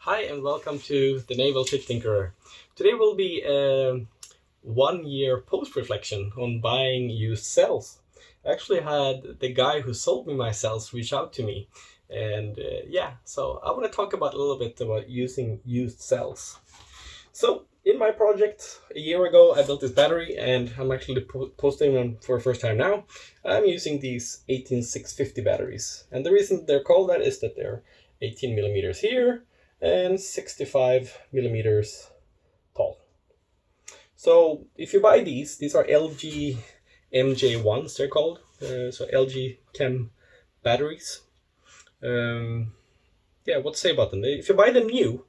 Hi and welcome to the Naval Tech Tinkerer. Today will be a 1 year post-reflection on buying used cells. I actually had the guy who sold me my cells reach out to me, and so I want to talk about a little bit about using used cells. So in my project a year ago, I built this battery, and I'm actually posting them for the first time now. I'm using these 18650 batteries, and the reason they're called that is that they're 18 millimeters here and 65 millimeters tall. So if you buy these are LG MJ1s, they're called. So LG Chem batteries. What to say about them? If you buy them new,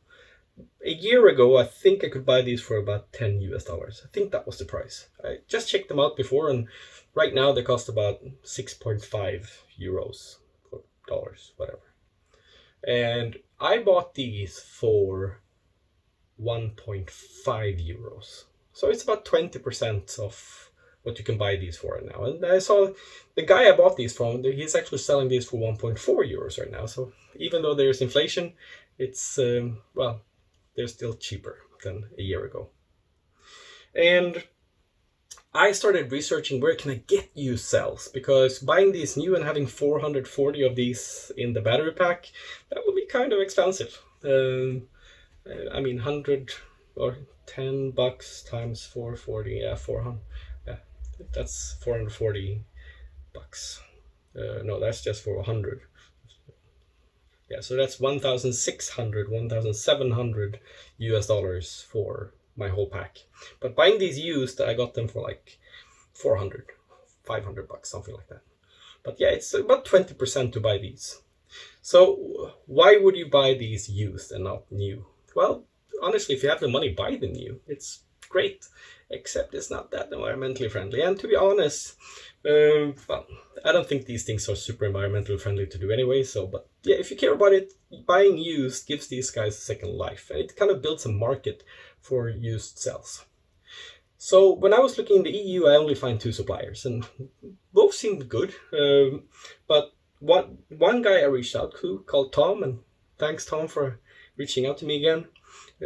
a year ago, I think I could buy these for about $10 US. I think that was the price. I just checked them out before, and right now they cost about 6.5 euros or dollars, whatever. And I bought these for 1.5 euros. So it's about 20% of what you can buy these for right now. And I saw the guy I bought these from, he's actually selling these for 1.4 euros right now. So even though there's inflation, it's, they're still cheaper than a year ago. And I started researching where can I get used cells, because buying these new and having 440 of these in the battery pack, that would be kind of expensive. 100 or $10 times 440, 400, that's 440 bucks. No, that's just for 100. So that's 1,700 US dollars for my whole pack. But buying these used, I got them for like 400, 500 bucks, something like that. But yeah, it's about 20% to buy these. So why would you buy these used and not new? Well, honestly, if you have the money, buy them new. It's great, except it's not that environmentally friendly. And to be honest, I don't think these things are super environmentally friendly to do anyway. But yeah, if you care about it, buying used gives these guys a second life, and it kind of builds a market for used cells. So when I was looking in the EU, I only find 2 suppliers, and both seemed good. But one guy I reached out to called Tom, and thanks Tom for reaching out to me again.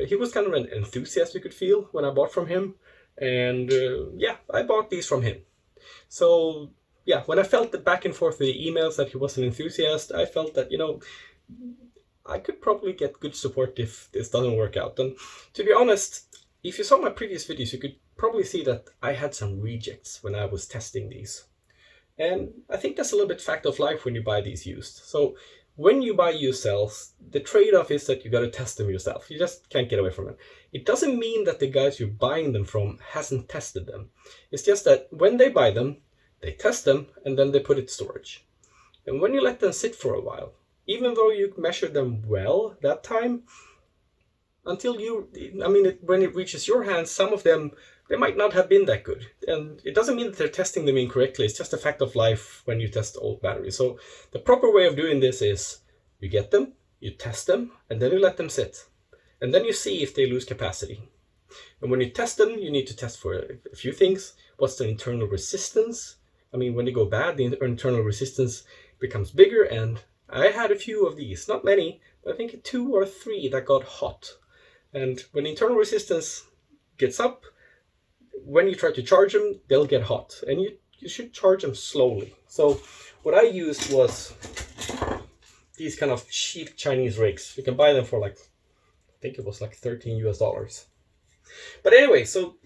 He was kind of an enthusiast, you could feel, when I bought from him. And I bought these from him. So yeah, when I felt the back and forth with the emails that he was an enthusiast, I felt that, I could probably get good support if this doesn't work out. And to be honest, if you saw my previous videos, you could probably see that I had some rejects when I was testing these. And I think that's a little bit fact of life when you buy these used. So when you buy used cells, the trade-off is that you got to test them yourself. You just can't get away from it. It doesn't mean that the guys you're buying them from hasn't tested them. It's just that when they buy them, they test them and then they put it in storage. And when you let them sit for a while, even though you measured them well that time, when it reaches your hands, some of them, they might not have been that good. And it doesn't mean that they're testing them incorrectly. It's just a fact of life when you test old batteries. So the proper way of doing this is you get them, you test them, and then you let them sit. And then you see if they lose capacity. And when you test them, you need to test for a few things. What's the internal resistance? When they go bad, the internal resistance becomes bigger. And I had a few of these, not many, but I think 2 or 3 that got hot. And when internal resistance gets up, when you try to charge them, they'll get hot, and you should charge them slowly. So what I used was these kind of cheap Chinese rigs. You can buy them for I think it was like $13 US. But anyway, so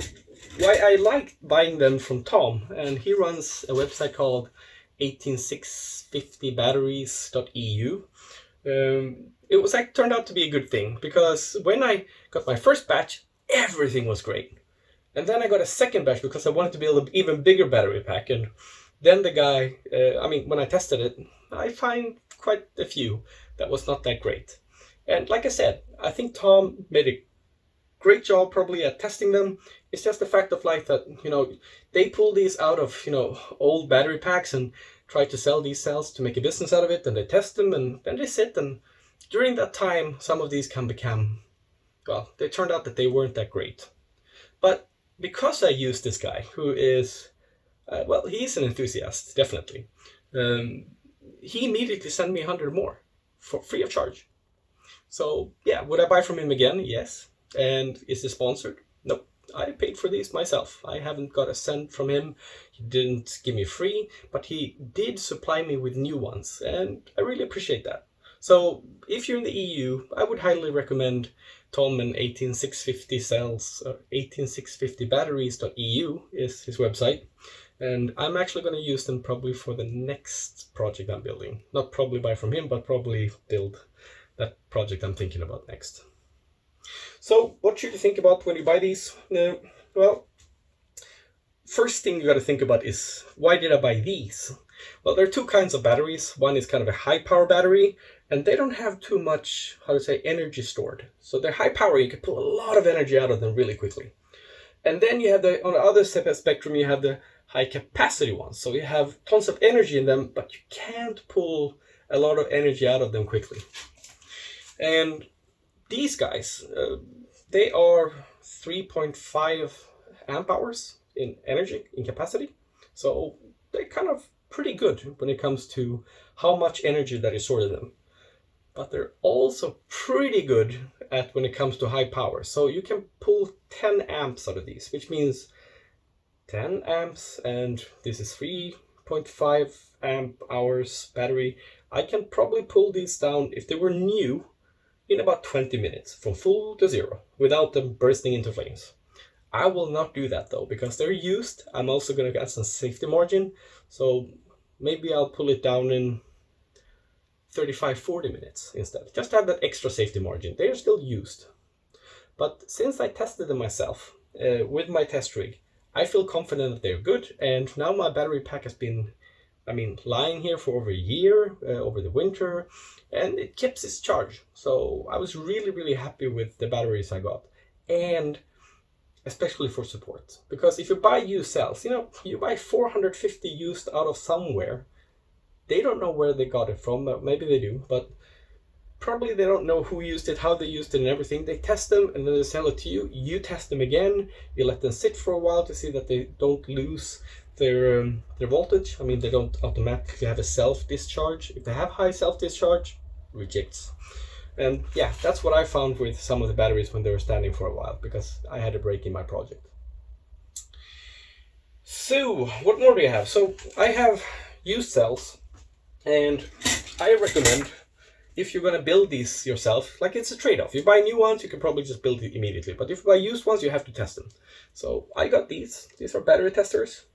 why I like buying them from Tom, and he runs a website called 18650batteries.eu. It turned out to be a good thing, because when I got my first batch, everything was great. And then I got a second batch because I wanted to build an even bigger battery pack. And then the guy, when I tested it, I find quite a few that was not that great. And like I said, I think Tom made a great job probably at testing them. It's just a fact of life that, they pull these out of, old battery packs and try to sell these cells to make a business out of it. And they test them and then they sit. And during that time, some of these can become, they turned out that they weren't that great. But because I used this guy who is, he's an enthusiast, definitely. He immediately sent me 100 more for free of charge. So yeah, would I buy from him again? Yes. And is it sponsored? Nope. I paid for these myself. I haven't got a cent from him. He didn't give me free, but he did supply me with new ones, and I really appreciate that. So if you're in the EU, I would highly recommend Tom and 18650 cells, 18650 batteries.eu is his website. And I'm actually going to use them probably for the next project I'm building. Not probably buy from him, but probably build that project I'm thinking about next. So what should you think about when you buy these? Well, first thing you got to think about is, why did I buy these? Well, there are two kinds of batteries. One is kind of a high power battery, and they don't have too much, how to say, energy stored. So they're high power, you can pull a lot of energy out of them really quickly. And then you have on the other spectrum, you have the high capacity ones. So you have tons of energy in them, but you can't pull a lot of energy out of them quickly. And these guys, they are 3.5 amp hours in energy, in capacity. So they're kind of pretty good when it comes to how much energy that is stored in them. But they're also pretty good at when it comes to high power. So you can pull 10 amps out of these, which means 10 amps, and this is 3.5 amp hours battery. I can probably pull these down, if they were new, in about 20 minutes, from full to zero, without them bursting into flames. I will not do that though, because they're used. I'm also going to get some safety margin, so maybe I'll pull it down in 35-40 minutes instead, just to have that extra safety margin. They are still used. But since I tested them myself with my test rig, I feel confident that they're good, and now my battery pack has been, lying here for over a year, over the winter, and it keeps its charge. So I was really, really happy with the batteries I got, and especially for support. Because if you buy used cells, you buy 450 used out of somewhere, they don't know where they got it from. Maybe they do, but probably they don't know who used it, how they used it, and everything. They test them and then they sell it to you. You test them again. You let them sit for a while to see that they don't lose their voltage. They don't automatically have a self-discharge. If they have high self-discharge, rejects. And yeah, that's what I found with some of the batteries when they were standing for a while, because I had a break in my project. So what more do you have? So I have used cells, and I recommend, if you're going to build these yourself, like, it's a trade-off. You buy new ones, you can probably just build it immediately. But if you buy used ones, you have to test them. So I got these. These are battery testers.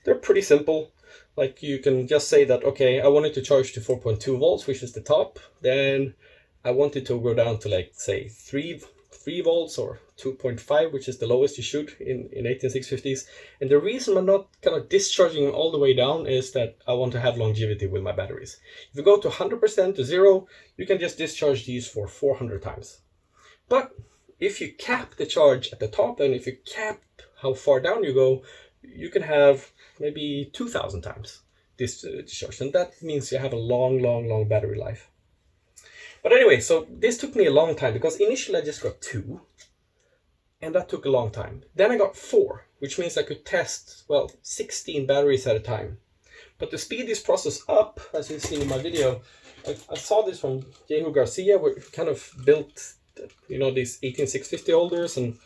They're pretty simple. Like, you can just say that, okay, I want it to charge to 4.2 volts, which is the top. Then I want it to go down to, like, say, 3 volts or 2.5, which is the lowest you should in 18650s. And the reason I'm not kind of discharging all the way down is that I want to have longevity with my batteries. If you go to 100% to zero, you can just discharge these for 400 times. But if you cap the charge at the top, and if you cap how far down you go, you can have maybe 2000 times this discharge. And that means you have a long battery life. But anyway, so this took me a long time, because initially I just got 2, and that took a long time. Then I got 4, which means I could test, 16 batteries at a time. But to speed this process up, as you've seen in my video, I saw this from Jehu Garcia, where he kind of built, these 18650 holders and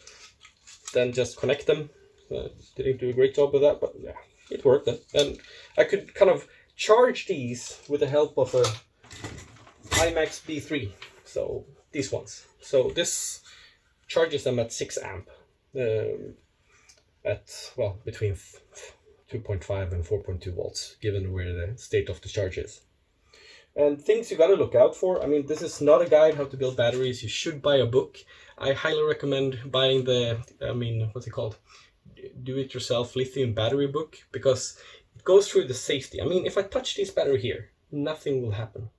then just connect them. Didn't do a great job with that, but yeah, it worked. And I could kind of charge these with the help of a IMAX B3, so these ones. So this charges them at 6 amp, at, between 2.5 and 4.2 volts, given where the state of the charge is. And things you got to look out for. This is not a guide how to build batteries. You should buy a book. I highly recommend buying the, what's it called? Do-it-yourself lithium battery book, because it goes through the safety. If I touch this battery here, nothing will happen.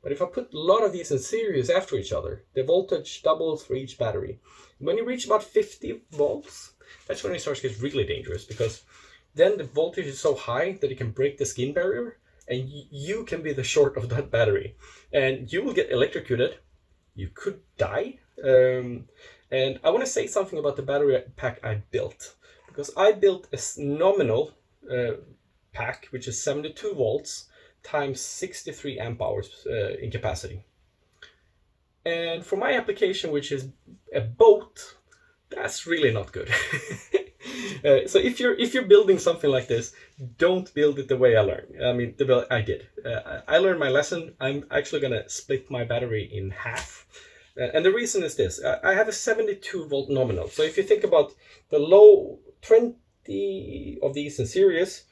But if I put a lot of these in series after each other, the voltage doubles for each battery. When you reach about 50 volts, that's when it starts to get really dangerous, because then the voltage is so high that it can break the skin barrier, and you can be the short of that battery. And you will get electrocuted. You could die. And I want to say something about the battery pack I built, because I built a nominal pack, which is 72 volts, times 63 amp hours in capacity. And for my application, which is a boat, that's really not good. So if you're building something like this, don't build it the way I learned. I mean, I did. I learned my lesson. I'm actually gonna split my battery in half, and the reason is this: I have a 72 volt nominal. So if you think about the low 20 of these in series,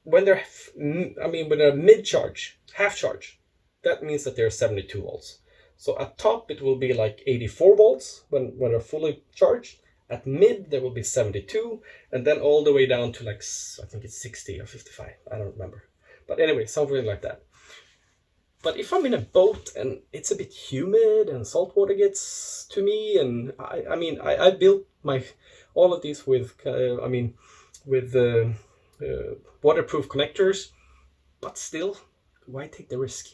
when they're when they're mid charge, half charge, that means that they're 72 volts. So at top it will be like 84 volts when they're fully charged. At mid there will be 72, and then all the way down to like, I think it's 60 or 55. I don't remember. But anyway, something like that. But if I'm in a boat and it's a bit humid and salt water gets to me, and I built all of these with waterproof connectors, but still, why take the risk?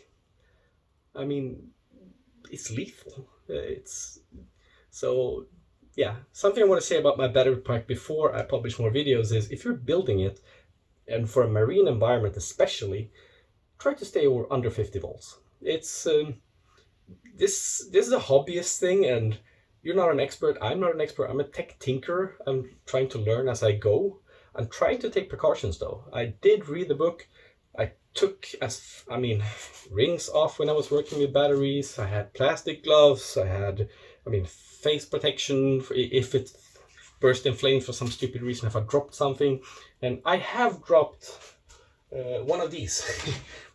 I mean, it's lethal. Something I want to say about my battery pack before I publish more videos is, if you're building it, and for a marine environment especially, try to stay under 50 volts. It's this is a hobbyist thing, and you're not an expert. I'm not an expert. I'm a tech tinkerer. I'm trying to learn as I go. I'm trying to take precautions though. I did read the book. I took rings off when I was working with batteries. I had plastic gloves. I had face protection if it burst in flames for some stupid reason, if I dropped something. And I have dropped one of these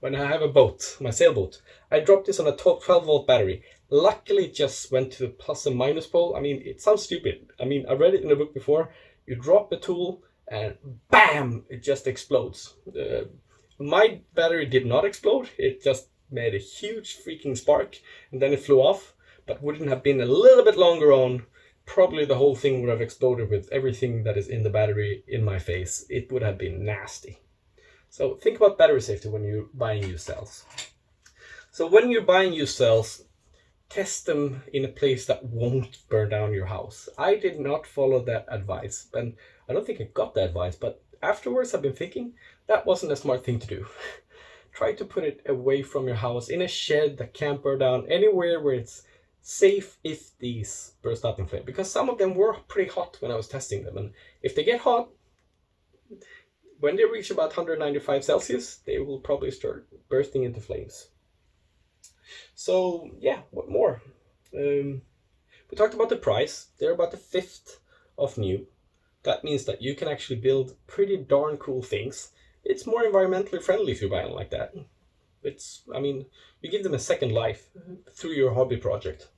when I have a boat, my sailboat. I dropped this on a 12 volt battery. Luckily it just went to the plus and minus pole. I mean, it sounds stupid. I mean, I read it in the book before. You drop the tool and bam, it just explodes. My battery did not explode. It just made a huge freaking spark, and then it flew off. But wouldn't have been a little bit longer on, probably the whole thing would have exploded with everything that is in the battery in my face. It would have been nasty. So think about battery safety when you're buying used cells. So when you're buying used cells, test them in a place that won't burn down your house. I did not follow that advice, and I don't think I got the advice, but afterwards I've been thinking that wasn't a smart thing to do. Try to put it away from your house, in a shed that can't burn down, anywhere where it's safe if these burst out in flame, because some of them were pretty hot when I was testing them, and if they get hot, when they reach about 195 Celsius, they will probably start bursting into flames. So yeah, what more? We talked about the price. They're about a fifth of new. That means that you can actually build pretty darn cool things. It's more environmentally friendly if you buy them like that. You give them a second life through your hobby project.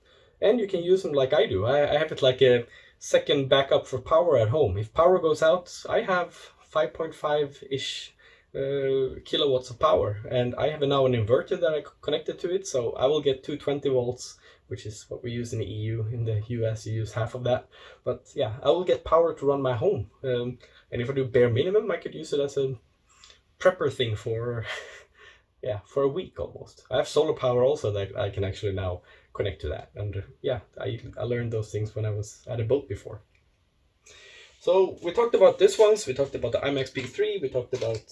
And you can use them like I do. I have it like a second backup for power at home. If power goes out, I have 5.5-ish kilowatts of power. And I have now an inverter that I connected to it, so I will get 220 volts, which is what we use in the EU. In the US, you use half of that. But yeah, I will get power to run my home. And if I do bare minimum, I could use it as a prepper thing for for a week almost. I have solar power also that I can actually now connect to that. And I learned those things when I was at a boat before. So we talked about this ones. We talked about the IMAX P3. We talked about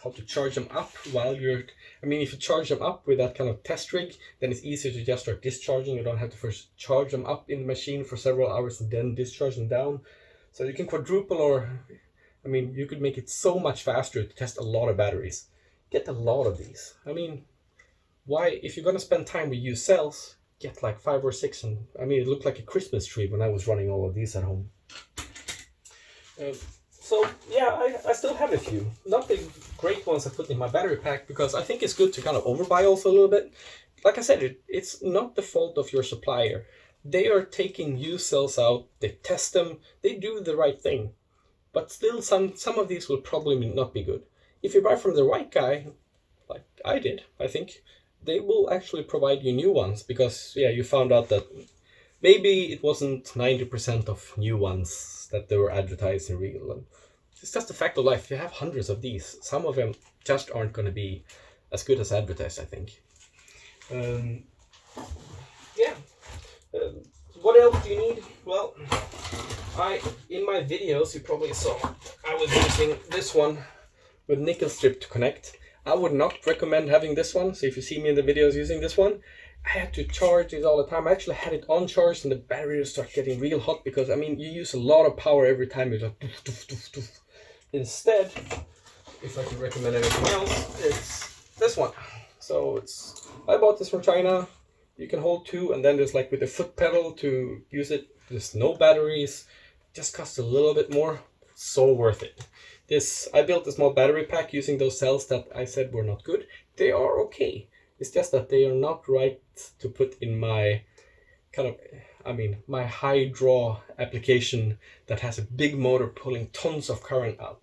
how to charge them up while if you charge them up with that kind of test rig, then it's easier to just start discharging. You don't have to first charge them up in the machine for several hours and then discharge them down. So you can quadruple you could make it so much faster to test a lot of batteries. Get a lot of these. Why, if you're going to spend time with used cells, get like 5 or 6. And it looked like a Christmas tree when I was running all of these at home. I still have a few. Not the great ones I put in my battery pack, because I think it's good to kind of overbuy also a little bit. Like I said, it's not the fault of your supplier. They are taking used cells out, they test them, they do the right thing. But still, some of these will probably not be good. If you buy from the right guy, like I did, I think, they will actually provide you new ones, because you found out that maybe it wasn't 90% of new ones that they were advertised in real. And it's just a fact of life. You have hundreds of these. Some of them just aren't going to be as good as advertised, I think. What else do you need? Well, in my videos, you probably saw I was using this one with nickel strip to connect. I would not recommend having this one. So if you see me in the videos using this one, I had to charge it all the time. I actually had it on charge and the battery started getting real hot because, I mean, you use a lot of power every time you just doof, doof, doof, doof. Instead, if I could recommend anything else, it's this one. So I bought this from China. You can hold two, and then there's like with the foot pedal to use it. There's no batteries. Just costs a little bit more. So worth it. I built a small battery pack using those cells that I said were not good. They are okay. It's just that they are not right to put in my my high draw application that has a big motor pulling tons of current out.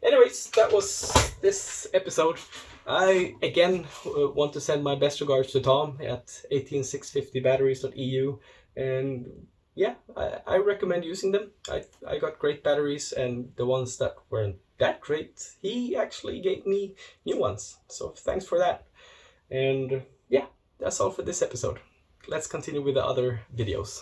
Anyways, that was this episode. I again want to send my best regards to Tom at 18650batteries.eu, and yeah, I recommend using them. I got great batteries, and the ones that weren't that great, he actually gave me new ones. So thanks for that. And yeah, that's all for this episode. Let's continue with the other videos.